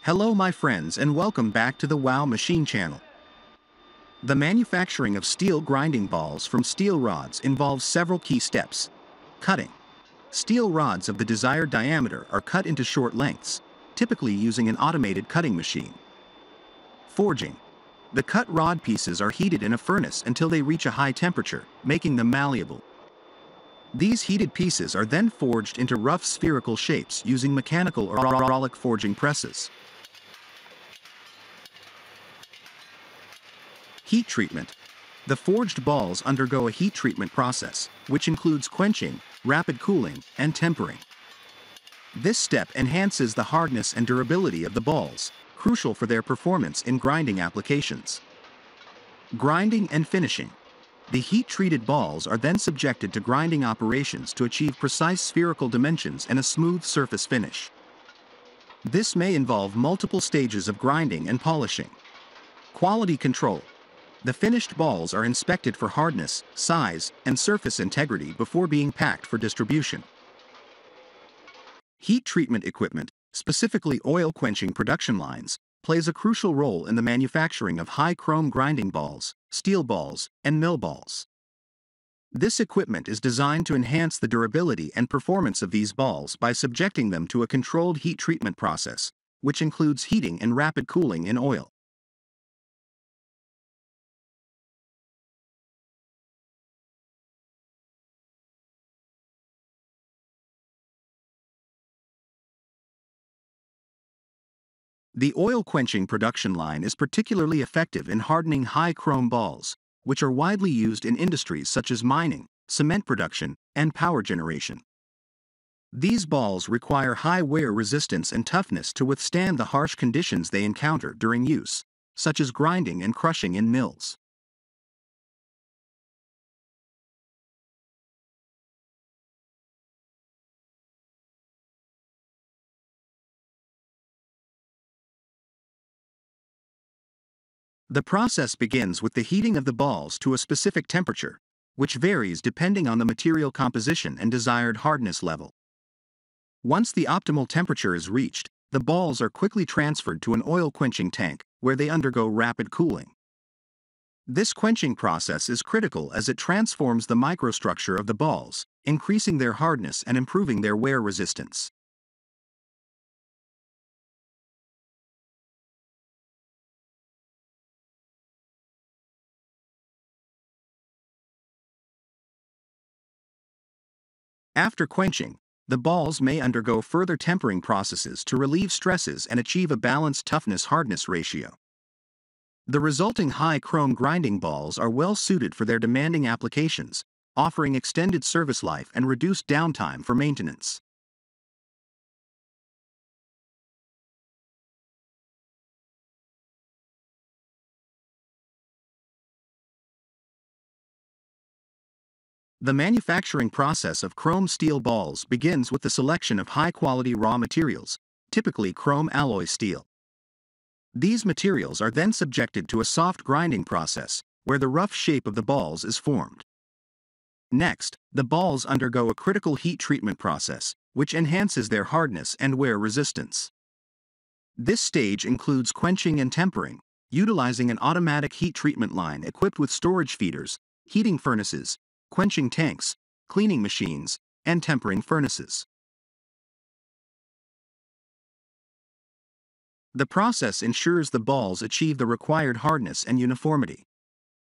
Hello my friends and welcome back to the Wow Machine channel. The manufacturing of steel grinding balls from steel rods involves several key steps. Cutting. Steel rods of the desired diameter are cut into short lengths, typically using an automated cutting machine. Forging. The cut rod pieces are heated in a furnace until they reach a high temperature, making them malleable. These heated pieces are then forged into rough spherical shapes using mechanical or hydraulic forging presses. Heat treatment. The forged balls undergo a heat treatment process, which includes quenching, rapid cooling, and tempering. This step enhances the hardness and durability of the balls, crucial for their performance in grinding applications. Grinding and finishing. The heat-treated balls are then subjected to grinding operations to achieve precise spherical dimensions and a smooth surface finish. This may involve multiple stages of grinding and polishing. Quality control. The finished balls are inspected for hardness, size, and surface integrity before being packed for distribution. Heat treatment equipment, specifically oil quenching production lines, plays a crucial role in the manufacturing of high-chrome grinding balls, steel balls, and mill balls. This equipment is designed to enhance the durability and performance of these balls by subjecting them to a controlled heat treatment process, which includes heating and rapid cooling in oil. The oil quenching production line is particularly effective in hardening high-chrome balls, which are widely used in industries such as mining, cement production, and power generation. These balls require high wear resistance and toughness to withstand the harsh conditions they encounter during use, such as grinding and crushing in mills. The process begins with the heating of the balls to a specific temperature, which varies depending on the material composition and desired hardness level. Once the optimal temperature is reached, the balls are quickly transferred to an oil quenching tank, where they undergo rapid cooling. This quenching process is critical as it transforms the microstructure of the balls, increasing their hardness and improving their wear resistance. After quenching, the balls may undergo further tempering processes to relieve stresses and achieve a balanced toughness-hardness ratio. The resulting high-chrome grinding balls are well suited for their demanding applications, offering extended service life and reduced downtime for maintenance. The manufacturing process of chrome steel balls begins with the selection of high-quality raw materials, typically chrome alloy steel. These materials are then subjected to a soft grinding process, where the rough shape of the balls is formed. Next, the balls undergo a critical heat treatment process, which enhances their hardness and wear resistance. This stage includes quenching and tempering, utilizing an automatic heat treatment line equipped with storage feeders, heating furnaces, quenching tanks, cleaning machines, and tempering furnaces. The process ensures the balls achieve the required hardness and uniformity.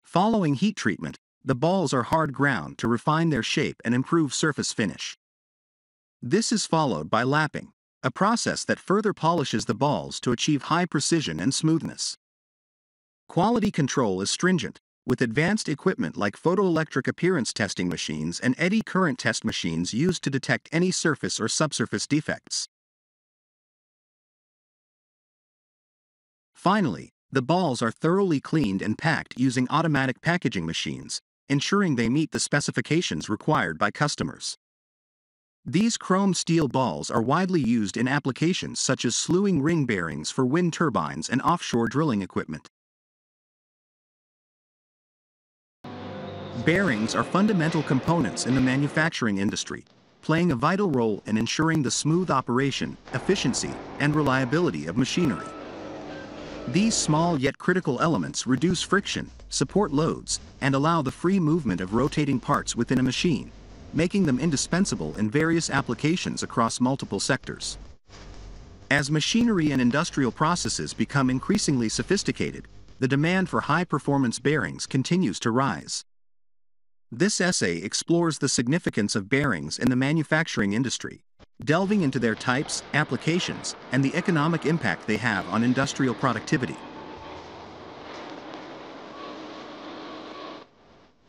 Following heat treatment, the balls are hard ground to refine their shape and improve surface finish. This is followed by lapping, a process that further polishes the balls to achieve high precision and smoothness. Quality control is stringent, with advanced equipment like photoelectric appearance testing machines and eddy current test machines used to detect any surface or subsurface defects. Finally, the balls are thoroughly cleaned and packed using automatic packaging machines, ensuring they meet the specifications required by customers. These chrome steel balls are widely used in applications such as slewing ring bearings for wind turbines and offshore drilling equipment. Bearings are fundamental components in the manufacturing industry, playing a vital role in ensuring the smooth operation, efficiency, and reliability of machinery. These small yet critical elements reduce friction, support loads, and allow the free movement of rotating parts within a machine, making them indispensable in various applications across multiple sectors. As machinery and industrial processes become increasingly sophisticated, the demand for high-performance bearings continues to rise. This essay explores the significance of bearings in the manufacturing industry, delving into their types, applications, and the economic impact they have on industrial productivity.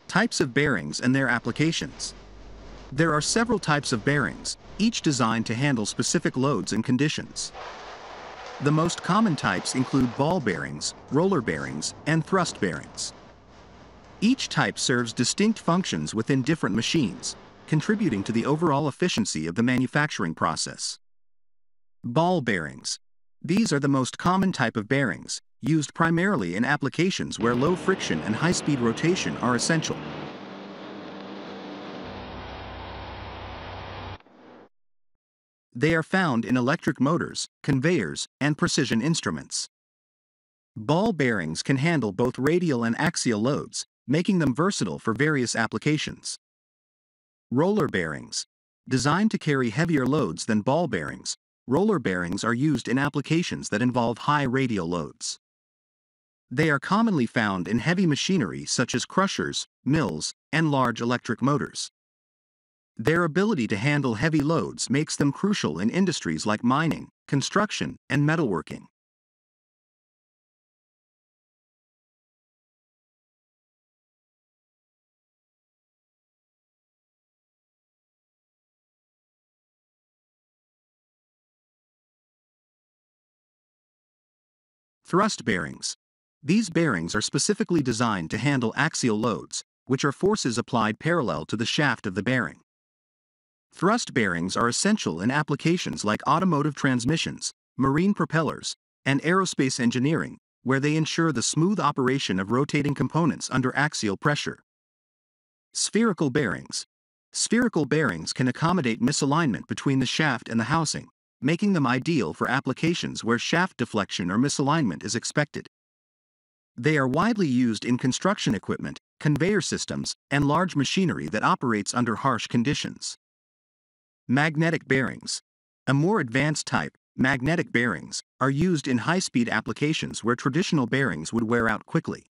Types of bearings and their applications. There are several types of bearings, each designed to handle specific loads and conditions. The most common types include ball bearings, roller bearings, and thrust bearings. Each type serves distinct functions within different machines, contributing to the overall efficiency of the manufacturing process. Ball bearings. These are the most common type of bearings, used primarily in applications where low friction and high-speed rotation are essential. They are found in electric motors, conveyors, and precision instruments. Ball bearings can handle both radial and axial loads, making them versatile for various applications. Roller bearings. Designed to carry heavier loads than ball bearings, roller bearings are used in applications that involve high radial loads. They are commonly found in heavy machinery such as crushers, mills, and large electric motors. Their ability to handle heavy loads makes them crucial in industries like mining, construction, and metalworking. Thrust bearings. These bearings are specifically designed to handle axial loads, which are forces applied parallel to the shaft of the bearing. Thrust bearings are essential in applications like automotive transmissions, marine propellers, and aerospace engineering, where they ensure the smooth operation of rotating components under axial pressure. Spherical bearings. Spherical bearings can accommodate misalignment between the shaft and the housing, making them ideal for applications where shaft deflection or misalignment is expected. They are widely used in construction equipment, conveyor systems, and large machinery that operates under harsh conditions. Magnetic bearings. A more advanced type, magnetic bearings, are used in high-speed applications where traditional bearings would wear out quickly.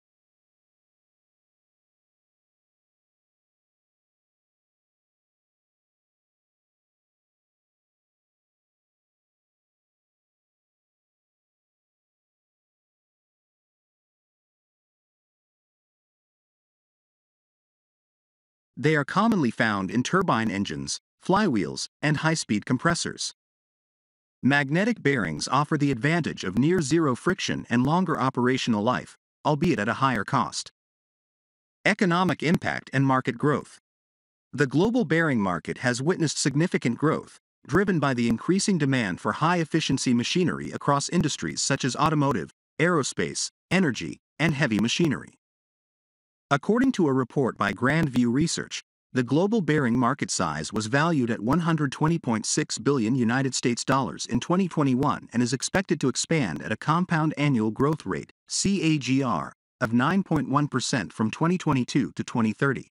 They are commonly found in turbine engines, flywheels, and high-speed compressors. Magnetic bearings offer the advantage of near-zero friction and longer operational life, albeit at a higher cost. Economic impact and market growth. The global bearing market has witnessed significant growth, driven by the increasing demand for high-efficiency machinery across industries such as automotive, aerospace, energy, and heavy machinery. According to a report by Grand View Research, the global bearing market size was valued at $120.6 billion United States dollars in 2021 and is expected to expand at a compound annual growth rate (CAGR) of 9.1% from 2022 to 2030.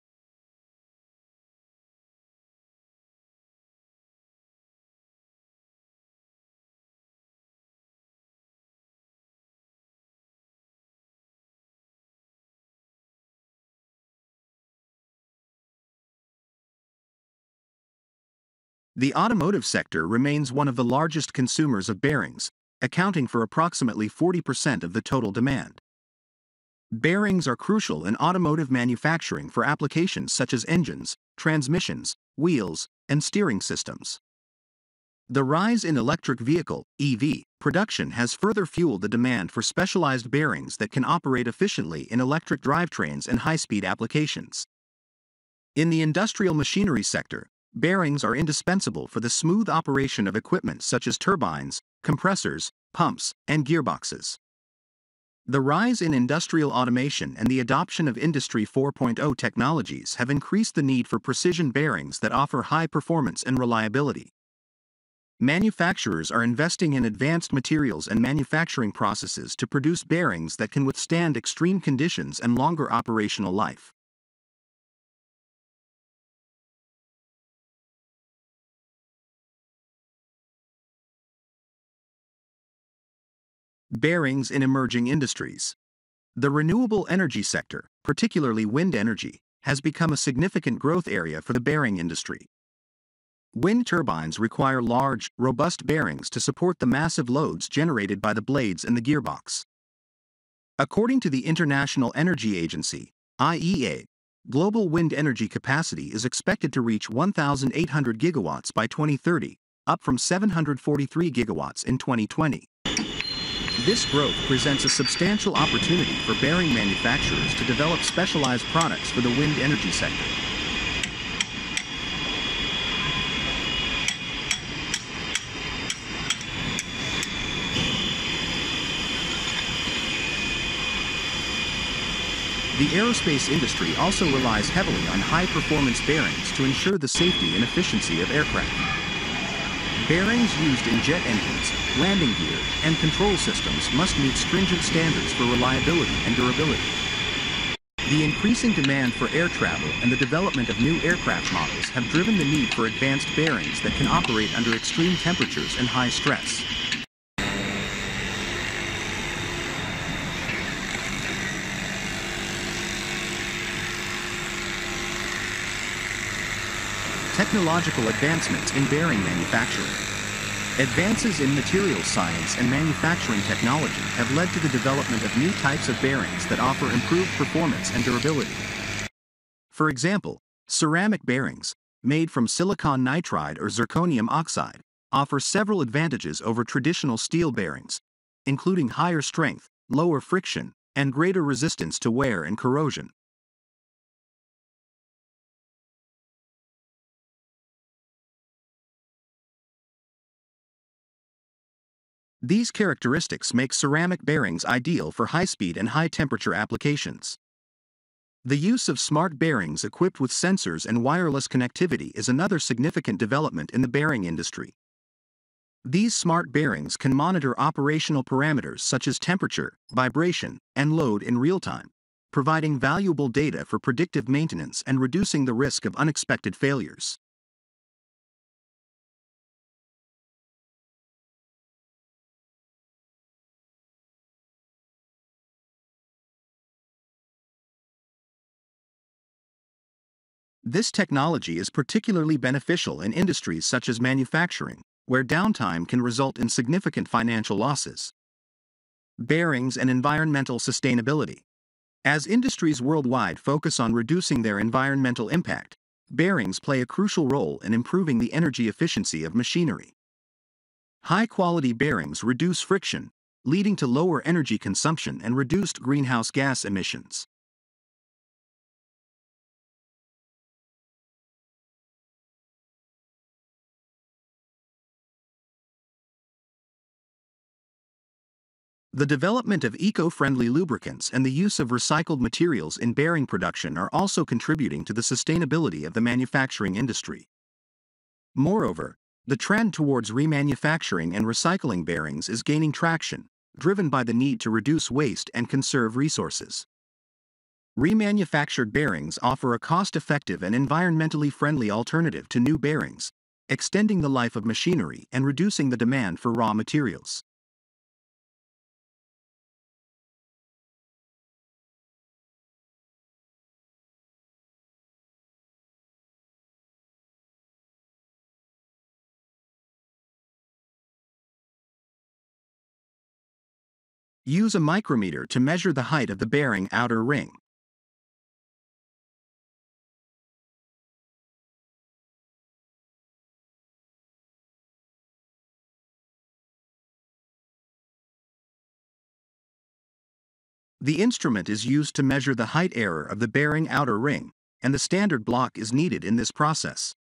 The automotive sector remains one of the largest consumers of bearings, accounting for approximately 40% of the total demand. Bearings are crucial in automotive manufacturing for applications such as engines, transmissions, wheels, and steering systems. The rise in electric vehicle (EV) production has further fueled the demand for specialized bearings that can operate efficiently in electric drivetrains and high-speed applications. In the industrial machinery sector, bearings are indispensable for the smooth operation of equipment such as turbines, compressors, pumps, and gearboxes. The rise in industrial automation and the adoption of Industry 4.0 technologies have increased the need for precision bearings that offer high performance and reliability. Manufacturers are investing in advanced materials and manufacturing processes to produce bearings that can withstand extreme conditions and longer operational life. Bearings in emerging industries. The renewable energy sector, particularly wind energy, has become a significant growth area for the bearing industry. Wind turbines require large, robust bearings to support the massive loads generated by the blades and the gearbox. According to the International Energy Agency, IEA, global wind energy capacity is expected to reach 1,800 gigawatts by 2030, up from 743 gigawatts in 2020. This growth presents a substantial opportunity for bearing manufacturers to develop specialized products for the wind energy sector. The aerospace industry also relies heavily on high-performance bearings to ensure the safety and efficiency of aircraft. Bearings used in jet engines, landing gear, and control systems must meet stringent standards for reliability and durability. The increasing demand for air travel and the development of new aircraft models have driven the need for advanced bearings that can operate under extreme temperatures and high stress. Technological advancements in bearing manufacturing. Advances in materials science and manufacturing technology have led to the development of new types of bearings that offer improved performance and durability. For example, ceramic bearings, made from silicon nitride or zirconium oxide, offer several advantages over traditional steel bearings, including higher strength, lower friction, and greater resistance to wear and corrosion. These characteristics make ceramic bearings ideal for high-speed and high-temperature applications. The use of smart bearings equipped with sensors and wireless connectivity is another significant development in the bearing industry. These smart bearings can monitor operational parameters such as temperature, vibration, and load in real time, providing valuable data for predictive maintenance and reducing the risk of unexpected failures. This technology is particularly beneficial in industries such as manufacturing, where downtime can result in significant financial losses. Bearings and environmental sustainability. As industries worldwide focus on reducing their environmental impact, bearings play a crucial role in improving the energy efficiency of machinery. High-quality bearings reduce friction, leading to lower energy consumption and reduced greenhouse gas emissions. The development of eco-friendly lubricants and the use of recycled materials in bearing production are also contributing to the sustainability of the manufacturing industry. Moreover, the trend towards remanufacturing and recycling bearings is gaining traction, driven by the need to reduce waste and conserve resources. Remanufactured bearings offer a cost-effective and environmentally friendly alternative to new bearings, extending the life of machinery and reducing the demand for raw materials. Use a micrometer to measure the height of the bearing outer ring. The instrument is used to measure the height error of the bearing outer ring, and the standard block is needed in this process.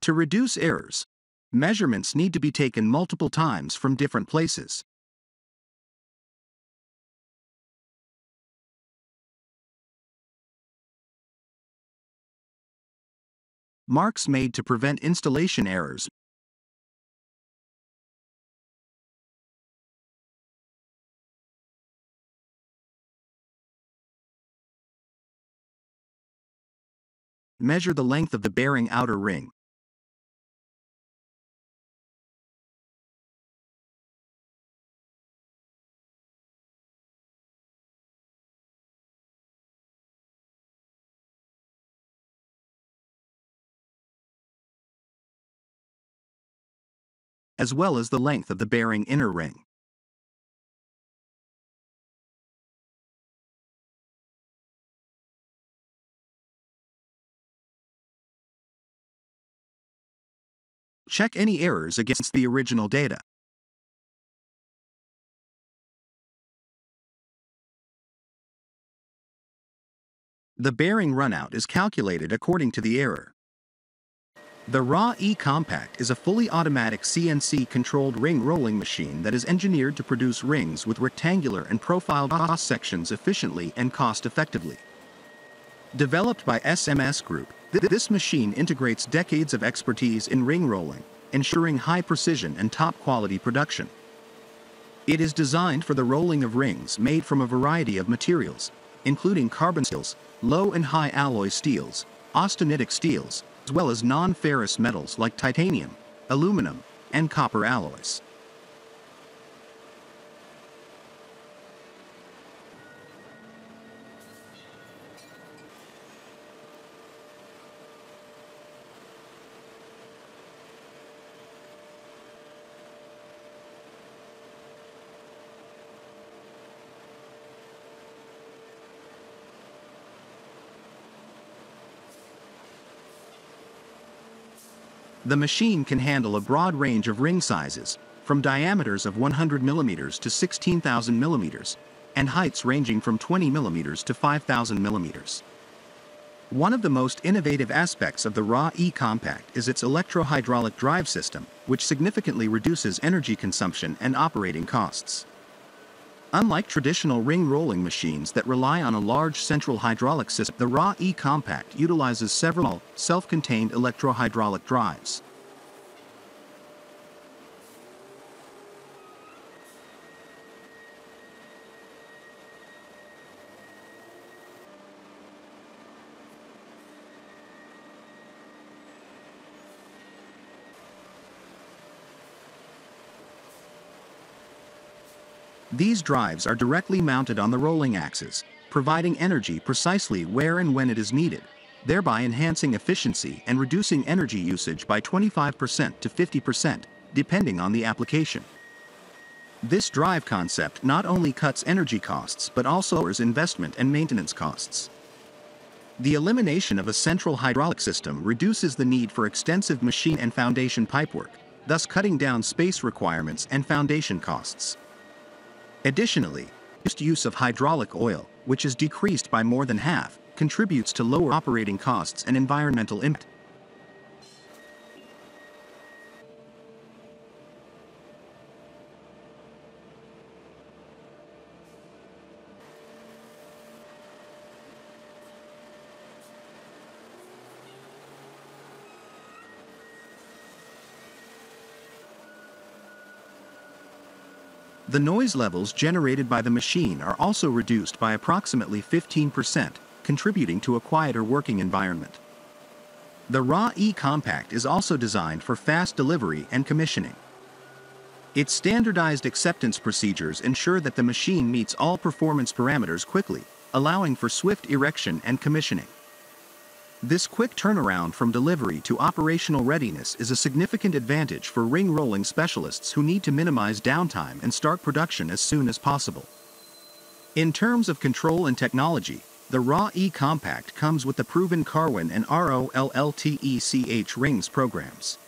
To reduce errors, measurements need to be taken multiple times from different places. Marks made to prevent installation errors. Measure the length of the bearing outer ring. As well as the length of the bearing inner ring. Check any errors against the original data. The bearing runout is calculated according to the error. The RAW E-Compact is a fully automatic CNC-controlled ring rolling machine that is engineered to produce rings with rectangular and profiled cross-sections efficiently and cost-effectively. Developed by SMS Group, this machine integrates decades of expertise in ring rolling, ensuring high precision and top-quality production. It is designed for the rolling of rings made from a variety of materials, including carbon steels, low and high alloy steels, austenitic steels, as well as non-ferrous metals like titanium, aluminum, and copper alloys. The machine can handle a broad range of ring sizes, from diameters of 100 mm to 16,000 mm, and heights ranging from 20 mm to 5,000 mm. One of the most innovative aspects of the RAW E-Compact is its electro-hydraulic drive system, which significantly reduces energy consumption and operating costs. Unlike traditional ring rolling machines that rely on a large central hydraulic system, the RAW E-Compact utilizes several self-contained electro-hydraulic drives. These drives are directly mounted on the rolling axis, providing energy precisely where and when it is needed, thereby enhancing efficiency and reducing energy usage by 25% to 50%, depending on the application. This drive concept not only cuts energy costs but also lowers investment and maintenance costs. The elimination of a central hydraulic system reduces the need for extensive machine and foundation pipework, thus cutting down space requirements and foundation costs. Additionally, use of hydraulic oil, which is decreased by more than half, contributes to lower operating costs and environmental impact. The noise levels generated by the machine are also reduced by approximately 15%, contributing to a quieter working environment. The RAW E-Compact is also designed for fast delivery and commissioning. Its standardized acceptance procedures ensure that the machine meets all performance parameters quickly, allowing for swift erection and commissioning. This quick turnaround from delivery to operational readiness is a significant advantage for ring rolling specialists who need to minimize downtime and start production as soon as possible. In terms of control and technology, the RAW E-Compact comes with the proven Carwin and ROLLTECH rings programs.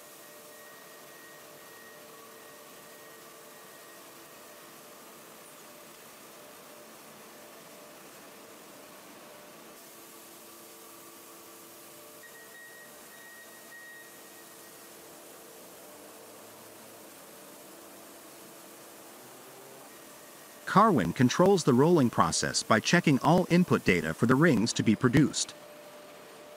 Carwin controls the rolling process by checking all input data for the rings to be produced.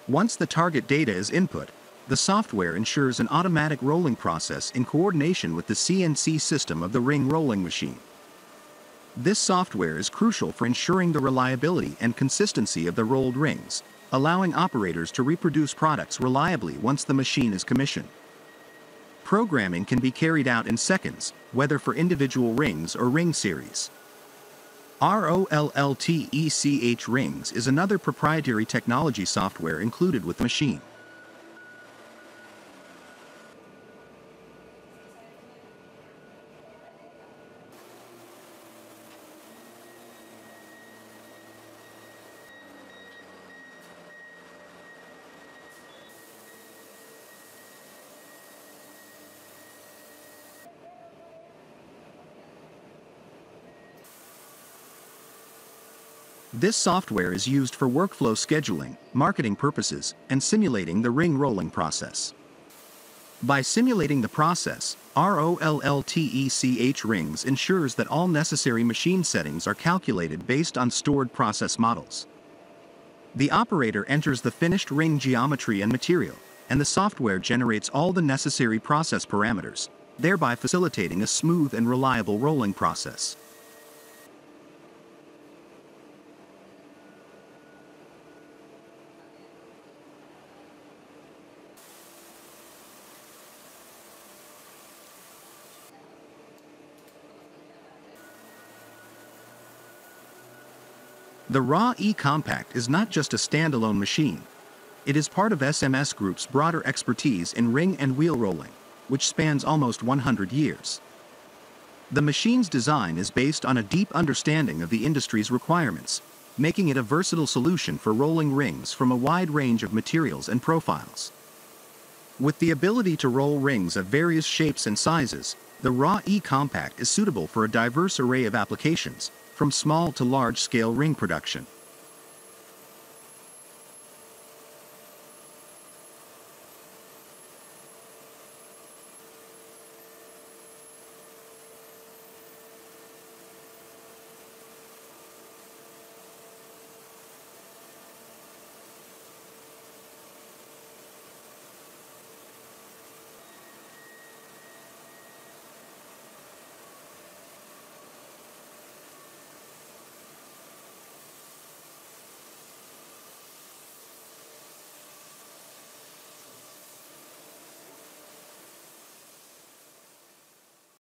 Once the target data is input, the software ensures an automatic rolling process in coordination with the CNC system of the ring rolling machine. This software is crucial for ensuring the reliability and consistency of the rolled rings, allowing operators to reproduce products reliably once the machine is commissioned. Programming can be carried out in seconds, whether for individual rings or ring series. ROLLTECH Rings is another proprietary technology software included with the machine. This software is used for workflow scheduling, marketing purposes, and simulating the ring rolling process. By simulating the process, ROLLTECH Rings ensures that all necessary machine settings are calculated based on stored process models. The operator enters the finished ring geometry and material, and the software generates all the necessary process parameters, thereby facilitating a smooth and reliable rolling process. The RAW E-Compact is not just a standalone machine. It is part of SMS Group's broader expertise in ring and wheel rolling, which spans almost 100 years. The machine's design is based on a deep understanding of the industry's requirements, making it a versatile solution for rolling rings from a wide range of materials and profiles. With the ability to roll rings of various shapes and sizes, the RAW E-Compact is suitable for a diverse array of applications, from small to large-scale ring production.